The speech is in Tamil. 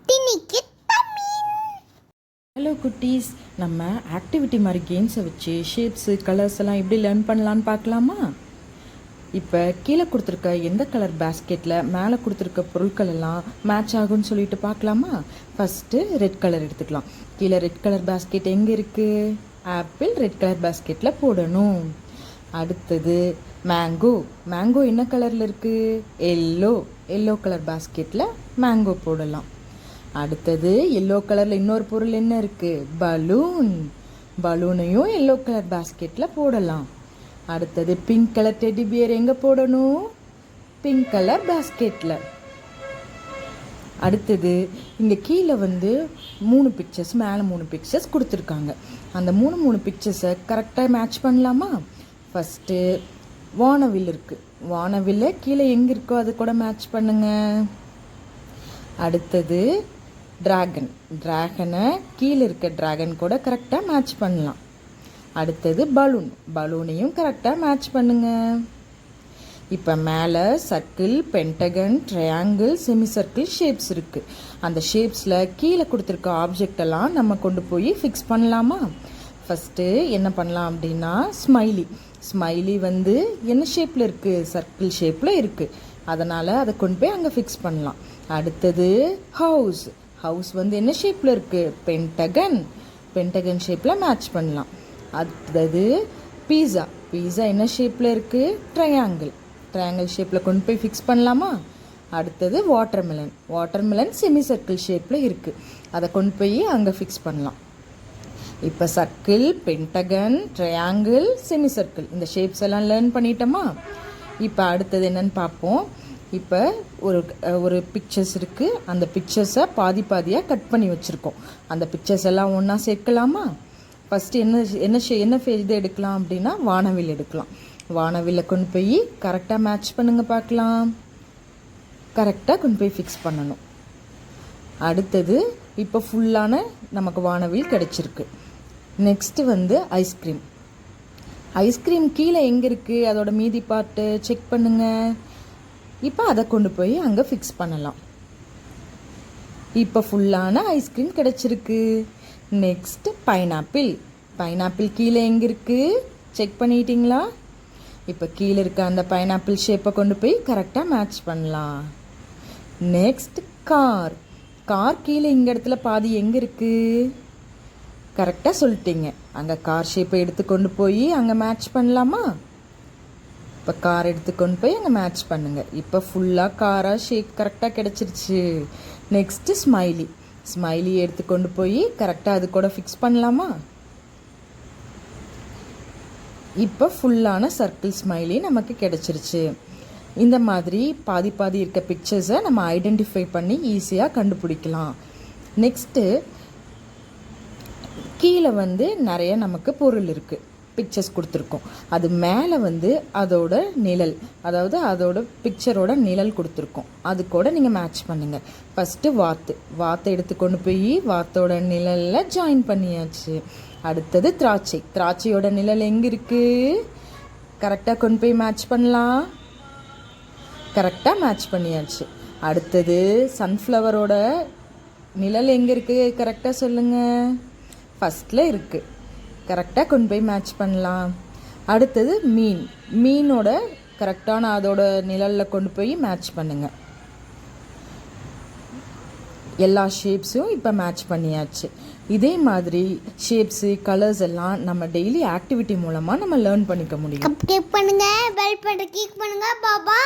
திணிக்கு தமிழ். ஹலோ குட்டீஸ், நம்ம ஆக்டிவிட்டி மாதிரி கேம்ஸை வச்சு ஷேப்ஸு கலர்ஸ் எல்லாம் எப்படி லேர்ன் பண்ணலான்னு பார்க்கலாமா? இப்போ கீழே கொடுத்துருக்க எந்த கலர் பேஸ்கெட்டில் மேலே கொடுத்துருக்க பொருட்கள் எல்லாம் மேட்ச் ஆகும்னு சொல்லிட்டு பார்க்கலாமா? ஃபஸ்ட்டு ரெட் கலர் எடுத்துக்கலாம். கீழே ரெட் கலர் பேஸ்கெட் எங்கே இருக்குது? ஆப்பிள் ரெட் கலர் பேஸ்கெட்டில் போடணும். அடுத்தது மேங்கோ. மேங்கோ என்ன கலரில் இருக்குது? எல்லோ கலர் பேஸ்கெட்டில் மேங்கோ போடலாம். அடுத்தது எல்லோ கலரில் இன்னொரு பொருள் என்ன இருக்குது? பலூனையும் எல்லோ கலர் பேஸ்கெட்டில் போடலாம். அடுத்தது பிங்க் கலர் டெடி பியர் எங்கே போடணும்? பிங்க் கலர் பேஸ்கெட்டில். அடுத்தது இங்கே கீழே 3 பிக்சர்ஸ், மேலே 3 பிக்சர்ஸ் கொடுத்துருக்காங்க. அந்த மூணு பிக்சர்ஸை கரெக்டாக மேட்ச் பண்ணலாமா? ஃபஸ்ட்டு வானவில் இருக்குது. வானவில்லை கீழே எங்கே இருக்கோ அது கூட மேட்ச் பண்ணுங்க. அடுத்தது ட்ராகனை கீழே இருக்க ட்ராகன் கூட கரெக்டாக மேட்ச் பண்ணலாம். அடுத்தது பலூனையும் கரெக்டாக மேட்ச் பண்ணுங்க. இப்போ மேலே circle, Pentagon, triangle, semi circle shapes இருக்குது. அந்த ஷேப்ஸில் கீழே கொடுத்துருக்க ஆப்ஜெக்டெல்லாம் நம்ம கொண்டு போய் ஃபிக்ஸ் பண்ணலாமா? ஃபஸ்ட்டு என்ன பண்ணலாம் அப்படின்னா ஸ்மைலி என்ன ஷேப்பில் இருக்குது? சர்க்கிள் ஷேப்பில் இருக்குது. அதனால் அதை கொண்டு போய் அங்கே ஃபிக்ஸ் பண்ணலாம். அடுத்தது ஹவுஸ் என்ன ஷேப்பில் இருக்குது? பென்டகன் ஷேப்பில் மேட்ச் பண்ணலாம். அடுத்தது பீஸா என்ன ஷேப்பில் இருக்குது? ட்ரையாங்கிள் ஷேப்பில் கொண்டு போய் ஃபிக்ஸ் பண்ணலாமா? அடுத்தது வாட்டர்மெலன் செமி சர்க்கிள் ஷேப்பில் இருக்குது. அதை கொண்டு போய் அங்கே ஃபிக்ஸ் பண்ணலாம். இப்போ circle, Pentagon, triangle, semi circle இந்த ஷேப்ஸ் எல்லாம் லேர்ன் பண்ணிட்டோமா? இப்போ அடுத்தது என்னன்னு பார்ப்போம். இப்போ ஒரு பிக்சர்ஸ் இருக்குது. அந்த பிக்சர்ஸை பாதியாக கட் பண்ணி வச்சுருக்கோம். அந்த பிக்சர்ஸ் எல்லாம் ஒன்றா சேர்க்கலாமா? ஃபஸ்ட்டு என்ன இது எடுக்கலாம் அப்படின்னா வானவில் எடுக்கலாம். வானவில்லை கொண்டு போய் கரெக்டாக மேட்ச் பண்ணுங்க பார்க்கலாம். கரெக்டாக கொண்டு போய் ஃபிக்ஸ் பண்ணணும். அடுத்தது இப்போ ஃபுல்லான நமக்கு வானவில் கிடச்சிருக்கு. நெக்ஸ்ட்டு ஐஸ்கிரீம் கீழே எங்கே இருக்குது? அதோட மீதி பார்ட்டு செக் பண்ணுங்க. இப்போ அதை கொண்டு போய் அங்கே ஃபிக்ஸ் பண்ணலாம். இப்போ ஃபுல்லான ஐஸ்கிரீம் கிடச்சிருக்கு. நெக்ஸ்ட் பைனாப்பிள் கீழே எங்கே இருக்குது? செக் பண்ணிட்டீங்களா? இப்போ கீழே இருக்க அந்த பைனாப்பிள் ஷேப்பை கொண்டு போய் கரெக்டாக மேட்ச் பண்ணலாம். நெக்ஸ்ட் கார் கீழே இங்கே இடத்துல பாதி எங்கே இருக்குது? கரெக்டாக சொல்லிட்டீங்க. அங்கே கார் ஷேப்பை எடுத்து கொண்டு போய் அங்கே மேட்ச் பண்ணலாமா? இப்போ கார் எடுத்துக்கொண்டு போய் அங்கே மேட்ச் பண்ணுங்கள். இப்போ ஃபுல்லாக காராக ஷேப் கரெக்டாக கிடச்சிருச்சு. நெக்ஸ்ட்டு ஸ்மைலி எடுத்துக்கொண்டு போய் கரெக்டாக அது கூட ஃபிக்ஸ் பண்ணலாமா? இப்போ ஃபுல்லான சர்க்கிள் ஸ்மைலி நமக்கு கிடச்சிருச்சு. இந்த மாதிரி பாதி இருக்க பிக்சர்ஸை நம்ம ஐடென்டிஃபை பண்ணி ஈஸியாக கண்டுபிடிக்கலாம். நெக்ஸ்ட்டு கீழே நிறைய நமக்கு பொருள் இருக்குது. பிக்சர்ஸ் கொடுத்துருக்கோம். அது மேலே அதோட நிழல், அதாவது அதோட பிக்சரோட நிழல் கொடுத்துருக்கோம். அது கூட நீங்கள் மேட்ச் பண்ணுங்கள். ஃபஸ்ட்டு வாத்தை எடுத்துக்கொண்டு போய் வாத்தோட நிழலில் ஜாயின் பண்ணியாச்சு. அடுத்தது திராட்சையோட நிழல் எங்கே இருக்குது? கரெக்டாக கொண்டு போய் மேட்ச் பண்ணலாம். கரெக்டாக மேட்ச் பண்ணியாச்சு. அடுத்தது சன்ஃப்ளவரோட நிழல் எங்கே இருக்குது? கரெக்டாக சொல்லுங்கள். ஃபஸ்ட்டில் இருக்குது. கரெக்டாக கொண்டு போய் மேட்ச் பண்ணலாம். அடுத்தது மீனோட கரெக்டான அதோட நிழலில் கொண்டு போய் மேட்ச் பண்ணுங்கள். எல்லா ஷேப்ஸும் இப்போ மேட்ச் பண்ணியாச்சு. இதே மாதிரி ஷேப்ஸு, கலர்ஸ் எல்லாம் நம்ம டெய்லி ஆக்டிவிட்டி மூலமாக நம்ம லேர்ன் பண்ணிக்க முடியும். சப்ஸ்கிரைப் பண்ணுங்க, பெல் பட்டன் கிளிக் பண்ணுங்க. பாபா.